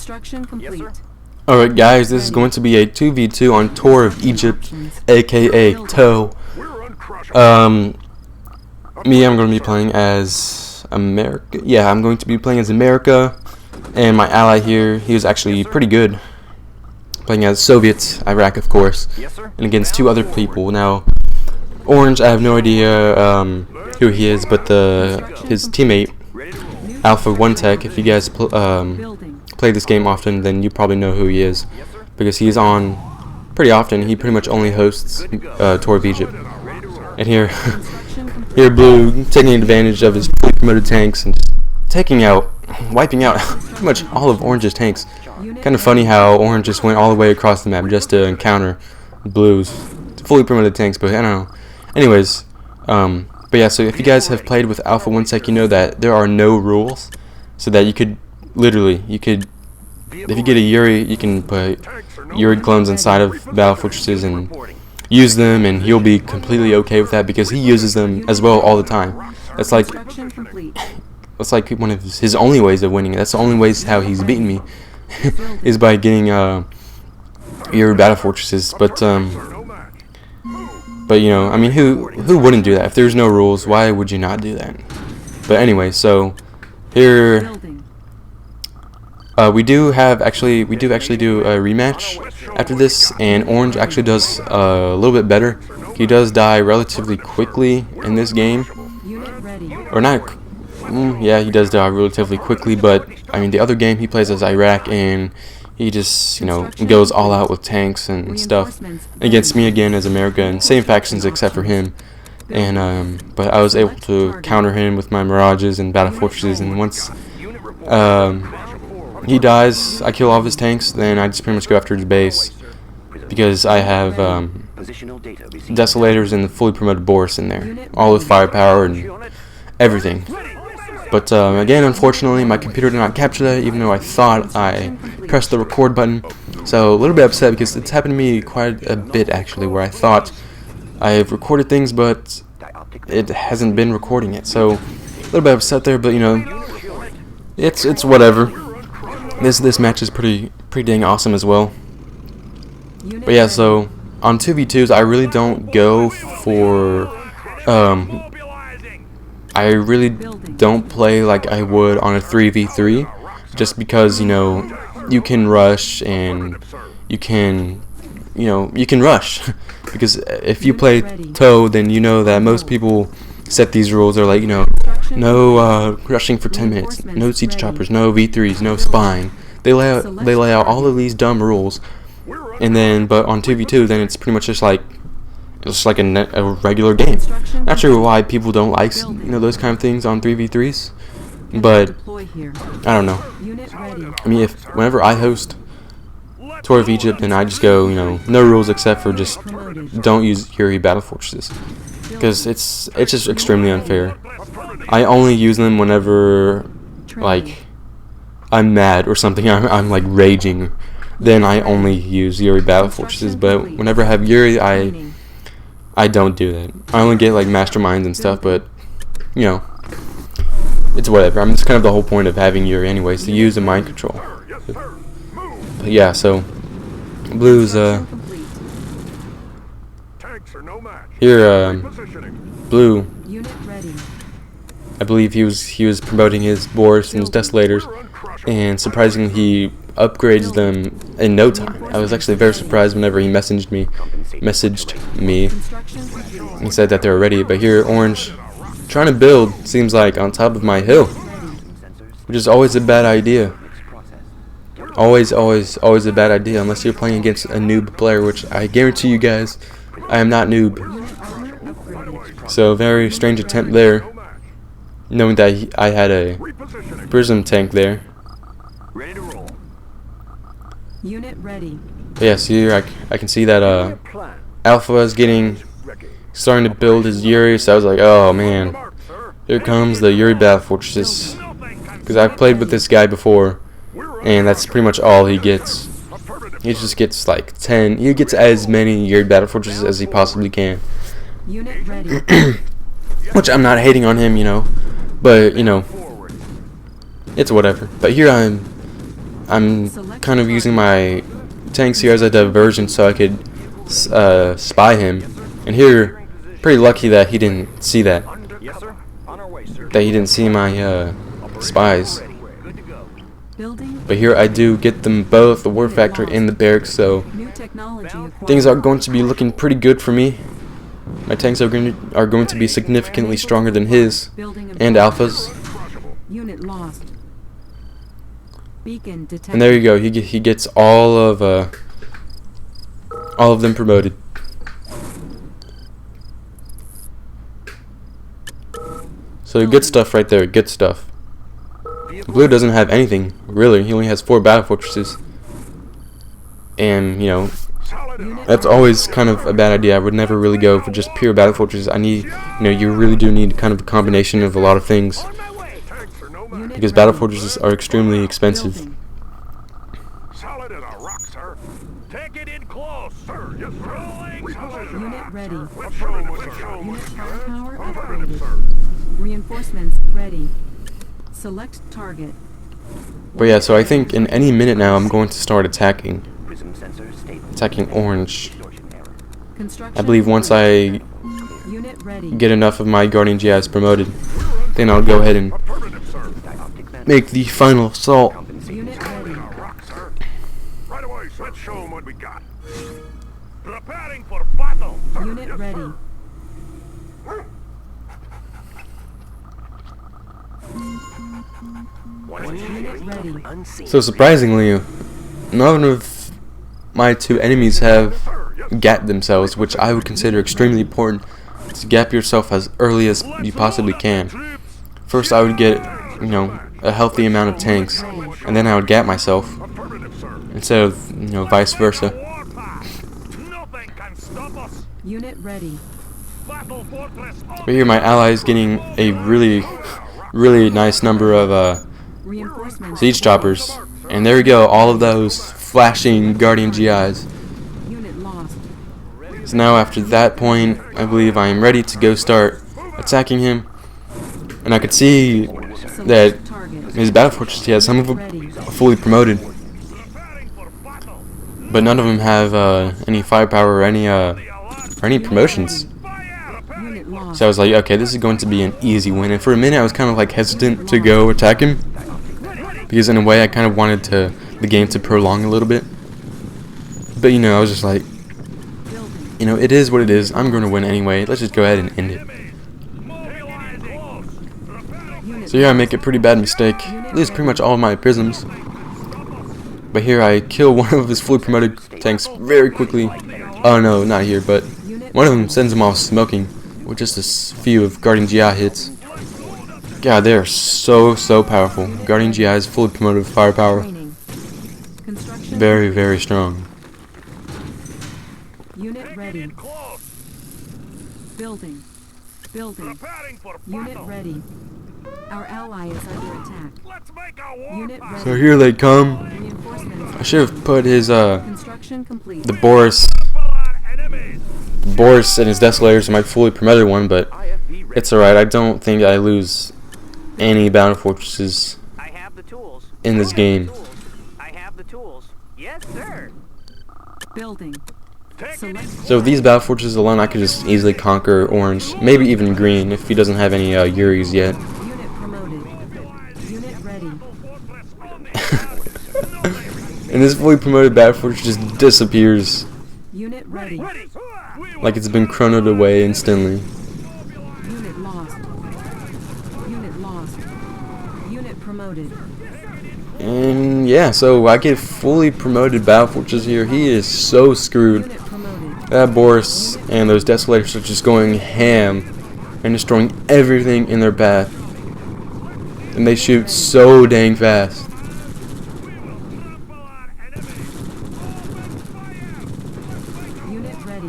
Construction complete. Alright guys, this is going to be a 2v2 on Tour of Egypt, aka TOE. I'm going to be playing as America. Yeah, I'm going to be playing as America. And my ally here, he was actually pretty good. Playing as Soviets, Iraq of course. And against two other people. Now, Orange, I have no idea who he is, but his teammate, Alpha One Tech, if you guys play this game often, then you probably know who he is, because he's on pretty often. He pretty much only hosts Tour of Egypt. And here Blue taking advantage of his fully promoted tanks and just wiping out pretty much all of Orange's tanks. Kind of funny how Orange just went all the way across the map just to encounter Blue's fully promoted tanks, but I don't know. Anyways, but yeah, so if you guys have played with Alpha One Tech, you know that there are no rules, so that you could if you get a Yuri, you can put Yuri clones inside of battle fortresses and use them, and he'll be completely okay with that because he uses them as well all the time. That's like one of his only ways of winning. That's the only ways how he's beaten me is by getting Yuri battle fortresses. But you know, I mean, who wouldn't do that? If there's no rules, why would you not do that? But anyway, so here we do actually do a rematch after this, and Orange actually does a little bit better. He does die relatively quickly in this game, or not. Yeah, he does die relatively quickly, but I mean, the other game he plays as Iraq, and he just, you know, goes all out with tanks and stuff against me again as America, and same factions except for him. And but I was able to counter him with my Mirages and battle fortresses, and once he dies, I kill all of his tanks, then I just pretty much go after his base, because I have Desolators and the fully promoted Boris in there, all with firepower and everything. But again, unfortunately, my computer did not capture that, even though I thought I pressed the record button. So a little bit upset, because it's happened to me quite a bit actually, where I thought I've recorded things, but it hasn't been recording it. So a little bit upset there, but you know, it's whatever. This match is pretty dang awesome as well. But yeah, so on 2v2s, I really don't go for I really don't play like I would on a 3v3, just because, you know, you can rush, and you can rush because if you play TOE, then you know that most people set these rules. They're like, you know, no rushing for 10 minutes, no siege choppers, no V3s, no spine. They lay out all of these dumb rules, and then but on 2v2, then it's pretty much just like a regular game. Not sure why people don't like, you know, those kind of things on 3v3s, but I don't know. I mean, whenever I host Tour of Egypt, and I just go, you know, no rules except for just don't use Yuri battle fortresses, because it's just extremely unfair. I only use them whenever, like, I'm mad or something. I'm like raging. Then I only use Yuri battle fortresses. But whenever I have Yuri, I don't do that. I only get like masterminds and stuff, but you know, it's whatever. I mean, it's kind of the whole point of having Yuri anyways, to use the mind control. But yeah, so Blue's here, Blue, I believe he was promoting his Boris and his Desolators, and surprisingly he upgrades them in no time. I was actually very surprised whenever he messaged me. He said that they were ready, but here Orange trying to build, seems like, on top of my hill, which is always a bad idea. Always a bad idea, unless you're playing against a noob player, which I guarantee you guys, I am not noob. So very strange attempt there, knowing that I had a Prism tank there. Unit ready. Yes, here I can see that Alpha is starting to build his Yuri, so I was like, oh man, here comes the Yuri battle fortresses, because I've played with this guy before, and that's pretty much all he gets. He just gets like 10. He gets as many Yuri battle fortresses as he possibly can. Unit ready. Which I'm not hating on him, you know, but you know, it's whatever. But here I'm I'm kind of using my tanks here as a diversion so I could spy him. And here, pretty lucky that he didn't see that. Yes, sir. On our way, sir. That he didn't see my spies. Good to go. Building. But here I do get them both, the war factor and the barracks, so New technology acquired. things are going to be looking pretty good for me. My tanks are going to be significantly stronger than his Building and Alpha's. Unit lost. Beacon detected. And there you go. He gets all of them promoted. So good stuff right there. Good stuff. Blue doesn't have anything really. He only has 4 battle fortresses. And you know, Unit that's always kind of a bad idea. I would never really go for just pure battle fortresses. I need, you really do need kind of a combination of a lot of things On my way. Tanks are no match. Unit because battle ready. fortresses are extremely expensive. Building. Solid as a rock, sir. Take it in close, sir. Yes, sir. Rolling. Solid as a Unit rock, ready. sir. Let's show 'em what show 'em Unit what you firepower got. Affirmative, upgraded. sir. Reinforcements ready. Select target. But yeah, so I think in any minute now I'm going to start attacking. Prism sensor stable. Attacking orange. Distortion error. Construction. I believe once I Unit ready. get enough of my Guardian GIs promoted, then I'll go ahead and Affirmative, sir. Dioptic vent. make the final assault. Compensating Unit Solid ready. as a rock, sir. Right away, sir. Let's show 'em what we got. Preparing for battle, sir. Unit Yes, ready. sir. Unit ready. unseen. So surprisingly, none of my 2 enemies have gapped themselves, which I would consider extremely important to gap yourself as early as you possibly can. First I would get, a healthy amount of tanks, and then I would gap myself, Affirmative, sir. instead of, vice versa. Nothing can stop us. Unit ready. Battle fortress. But here my ally is getting a really, really nice number of Reinforcements. siege choppers. And there we go, all of those flashing Guardian GIs. Unit lost. So now after that point, I believe I am ready to go start attacking him. And I could see Select that target. his battle fortress, he has some of them Ready. fully promoted, Preparing for battle. but none of them have any firepower or any promotions. Fire. Unit lost. So I was like, okay, this is going to be an easy win. And for a minute, I was kind of like hesitant to go attack him, because in a way, I kind of wanted the game to prolong a little bit. But I was just like, Building. it is what it is. I'm going to win anyway. Let's just go ahead and end it. Unit So here I make a pretty bad mistake. Lose pretty much all of my prisms. But here I kill one of his fully promoted tanks very quickly. Oh no, not here, but one of them sends him off smoking with just a few of Guardian GI hits. God, they are so powerful. Guardian GI is fully promoted with firepower. training. Construction. Very, very strong. Unit ready. Close. Building. Building. Preparing for Unit battle. ready. Our ally is under attack. Let's make a war Unit pact. ready. So here they come. Reinforcements. I should have put his Construction complete. the Boris Enemies. and his Desolators in my fully promoted one, but IFV ready. it's alright. I don't think I lose any battle fortresses I have the tools. in this game. I have the tools. Yes, sir. Building. Take it Select. So with these battle fortresses alone, I could just easily conquer orange, maybe even green if he doesn't have any Yuris yet. Unit promoted. Unit ready. And this fully promoted battle fortress just disappears, Unit ready. like it's been chronoed away instantly. Unit lost. Unit lost. Unit promoted. And yeah, so I get fully promoted battle fortress here. He is so screwed. Unit promoted. That Boris and those Desolators are just going ham and destroying everything in their path. And they shoot so dang fast. Unit ready.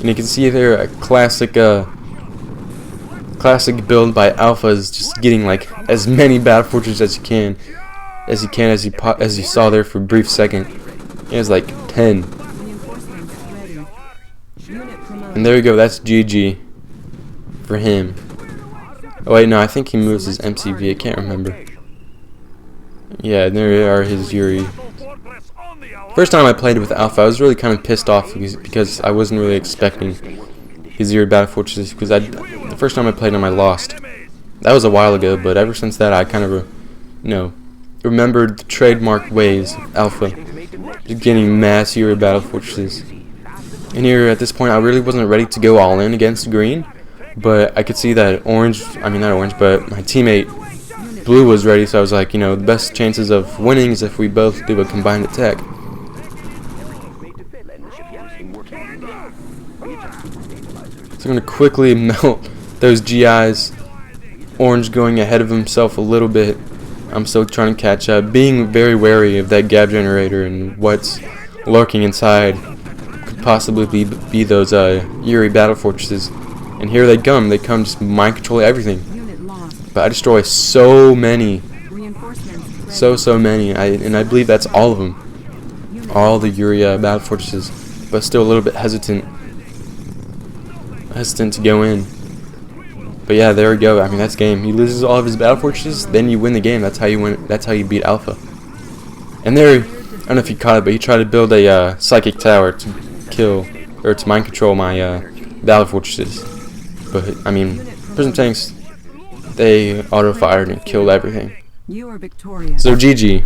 And you can see there a classic build by Alpha is just getting like as many battle fortresses as you saw there for a brief second. He has like 10. Reinforcements ready. Unit promoted. And there you go, that's GG for him. Oh wait, no, I think he moves his MCV, I can't remember. Yeah, there are his Yuri. Fortress on the alarm. First time I played with Alpha, I was really kind of pissed off because I wasn't really expecting his Yuri battle fortresses. Because the first time I played him, I lost. That was a while ago, but ever since that, I kind of, remembered the trademark ways of Alpha, just getting mass Yuri battle fortresses. And here, at this point, I really wasn't ready to go all in against green, but I could see that not orange, but my teammate blue was ready, so I was like, the best chances of winning is if we both do a combined attack. So I'm going to quickly melt those GIs. Orange going ahead of himself a little bit. I'm still trying to catch up, being very wary of that gap generator and what's lurking inside. Could possibly be those Yuri battle fortresses. And here they come just mind control everything. Unit lost. But I destroy so many. Reinforcements ready. So many. And I believe that's all of them. Unit All the Yuri battle fortresses. But still a little bit hesitant to go in. But yeah, there we go. I mean, that's game. He loses all of his battle fortresses, then you win the game. That's how you win. That's how you beat Alpha. And there, I don't know if you caught it, but he tried to build a psychic tower to kill or to mind control my battle fortresses. But I mean, Prism tanks, they auto fired and killed everything. You are victorious. So GG.